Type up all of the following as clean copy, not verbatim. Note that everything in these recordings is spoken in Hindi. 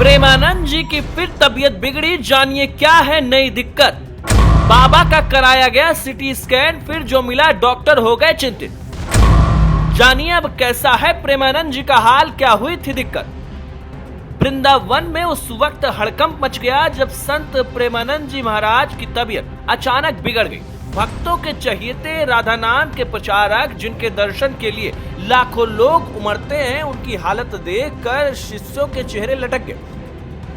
प्रेमानंद जी की फिर तबीयत बिगड़ी, जानिए क्या है नई दिक्कत। बाबा का कराया गया सिटी स्कैन, फिर जो मिला डॉक्टर हो गए चिंतित। जानिए अब कैसा है प्रेमानंद जी का हाल, क्या हुई थी दिक्कत। वृंदावन में उस वक्त हड़कंप मच गया जब संत प्रेमानंद जी महाराज की तबीयत अचानक बिगड़ गई। भक्तों के चहेते, राधा नाम के प्रचारक, जिनके दर्शन के लिए लाखों लोग उमड़ते हैं, उनकी हालत देखकर शिष्यों के चेहरे लटक गए।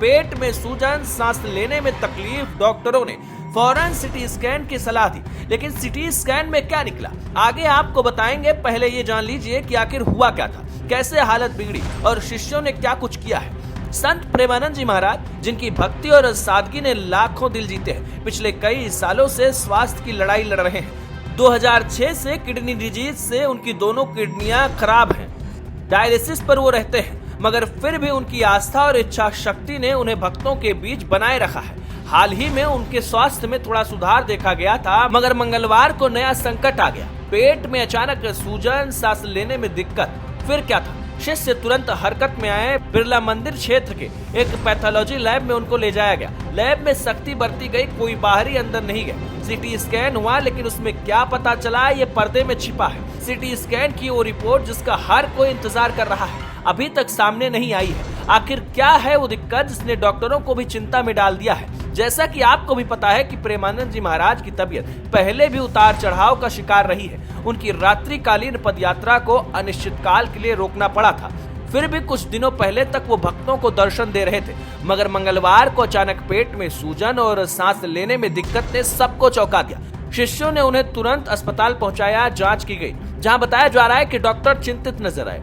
पेट में सूजन, सांस लेने में तकलीफ, डॉक्टरों ने फौरन सिटी स्कैन की सलाह दी, लेकिन सिटी स्कैन में क्या निकला आगे आपको बताएंगे। पहले ये जान लीजिए कि आखिर हुआ क्या था, कैसे हालत बिगड़ी और शिष्यों ने क्या कुछ किया है। संत प्रेमानंद जी महाराज, जिनकी भक्ति और सादगी ने लाखों दिल जीते हैं, पिछले कई सालों से स्वास्थ्य की लड़ाई लड़ रहे हैं। 2006 से किडनी डिजीज से उनकी दोनों किडनियां खराब हैं। डायलिसिस पर वो रहते हैं, मगर फिर भी उनकी आस्था और इच्छा शक्ति ने उन्हें भक्तों के बीच बनाए रखा है। हाल ही में उनके स्वास्थ्य में थोड़ा सुधार देखा गया था, मगर मंगलवार को नया संकट आ गया। पेट में अचानक सूजन, सांस लेने में दिक्कत। फिर क्या था, शिष्य तुरंत हरकत में आए। बिरला मंदिर क्षेत्र के एक पैथोलॉजी लैब में उनको ले जाया गया। लैब में सख्ती बरती गई, कोई बाहरी अंदर नहीं गया। सिटी स्कैन हुआ, लेकिन उसमें क्या पता चला ये पर्दे में छिपा है। सिटी स्कैन की वो रिपोर्ट जिसका हर कोई इंतजार कर रहा है, अभी तक सामने नहीं आई है। आखिर क्या है वो दिक्कत जिसने डॉक्टरों को भी चिंता में डाल दिया है। जैसा कि आपको भी पता है कि प्रेमानंद जी महाराज की तबीयत पहले भी उतार चढ़ाव का शिकार रही है। उनकी रात्रिकालीन पदयात्रा को अनिश्चित काल के लिए रोकना पड़ा था। फिर भी कुछ दिनों पहले तक वो भक्तों को दर्शन दे रहे थे, मगर मंगलवार को अचानक पेट में सूजन और सांस लेने में दिक्कत ने सबको चौंका दिया। शिष्यों ने उन्हें तुरंत अस्पताल पहुंचाया, जांच की गई, जहां बताया जा रहा है कि डॉक्टर चिंतित नजर आए।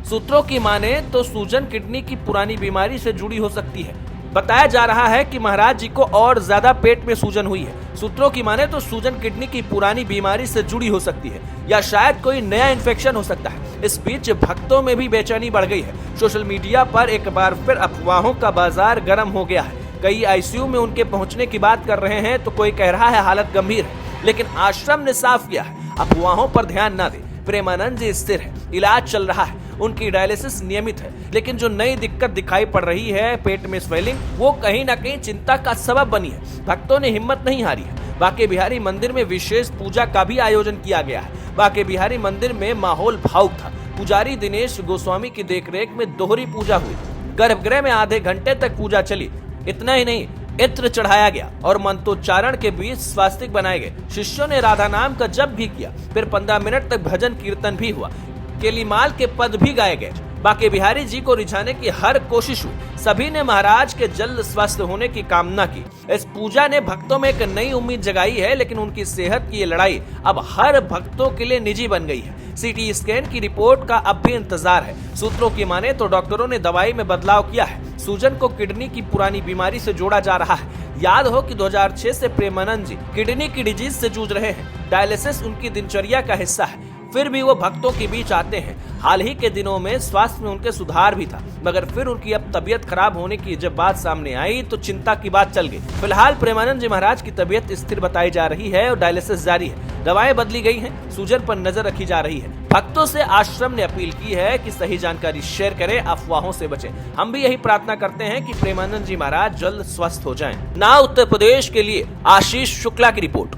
सूत्रों की माने तो सूजन किडनी की पुरानी बीमारी से जुड़ी हो सकती है। बताया जा रहा है कि महाराज जी को और ज्यादा पेट में सूजन हुई है। सूत्रों की माने तो सूजन किडनी की पुरानी बीमारी से जुड़ी हो सकती है, या शायद कोई नया इन्फेक्शन हो सकता है। इस बीच भक्तों में भी बेचैनी बढ़ गई है। सोशल मीडिया पर एक बार फिर अफवाहों का बाजार गर्म हो गया है। कई आईसीयू में उनके पहुंचने की बात कर रहे हैं, तो कोई कह रहा है हालत गंभीर है। लेकिन आश्रम ने साफ किया है, अफवाहों पर ध्यान न दे। प्रेमानंद जी स्थिर है, इलाज चल रहा है, उनकी डायलिसिस नियमित है। लेकिन जो नई दिक्कत दिखाई पड़ रही है, पेट में स्वेलिंग, वो कहीं ना कहीं चिंता का सबब बनी है। भक्तों ने हिम्मत नहीं हारी है। बांके बिहारी मंदिर में विशेष पूजा का भी आयोजन किया गया है। बांके बिहारी मंदिर में माहौल भावुक था। पुजारी दिनेश गोस्वामी की देखरेख में दोहरी पूजा हुई। गर्भगृह में आधे घंटे तक पूजा चली। इतना ही नहीं, इत्र चढ़ाया गया और मंत्रोच्चारण के बीच स्वास्तिक बनाए गए। शिष्यों ने राधा नाम का जप भी किया। फिर 15 मिनट तक भजन कीर्तन भी हुआ। केलीमाल के पद भी गाए गए। बांके बिहारी जी को रिझाने की हर कोशिश हुई। सभी ने महाराज के जल्द स्वस्थ होने की कामना की। इस पूजा ने भक्तों में एक नई उम्मीद जगाई है, लेकिन उनकी सेहत की ये लड़ाई अब हर भक्तों के लिए निजी बन गई है। सिटी स्कैन की रिपोर्ट का अब भी इंतजार है। सूत्रों की माने तो डॉक्टरों ने दवाई में बदलाव किया है। सूजन को किडनी की पुरानी बीमारी से जोड़ा जा रहा है। याद हो कि 2006 से प्रेमानंद जी किडनी की डिजीज से जूझ रहे हैं। डायलिसिस उनकी दिनचर्या का हिस्सा है, फिर भी वो भक्तों के बीच आते हैं। हाल ही के दिनों में स्वास्थ्य में उनके सुधार भी था, मगर फिर उनकी अब तबीयत खराब होने की जब बात सामने आई तो चिंता की बात चल गई। फिलहाल प्रेमानंद जी महाराज की तबीयत स्थिर बताई जा रही है और डायलिसिस जारी है। दवाएं बदली गई हैं, सूजन पर नजर रखी जा रही है। भक्तों से आश्रम ने अपील की है कि सही जानकारी शेयर करें, अफवाहों से बचें। हम भी यही प्रार्थना करते हैं कि प्रेमानंद जी महाराज जल्द स्वस्थ हो जाएं। ना उत्तर प्रदेश के लिए आशीष शुक्ला की रिपोर्ट।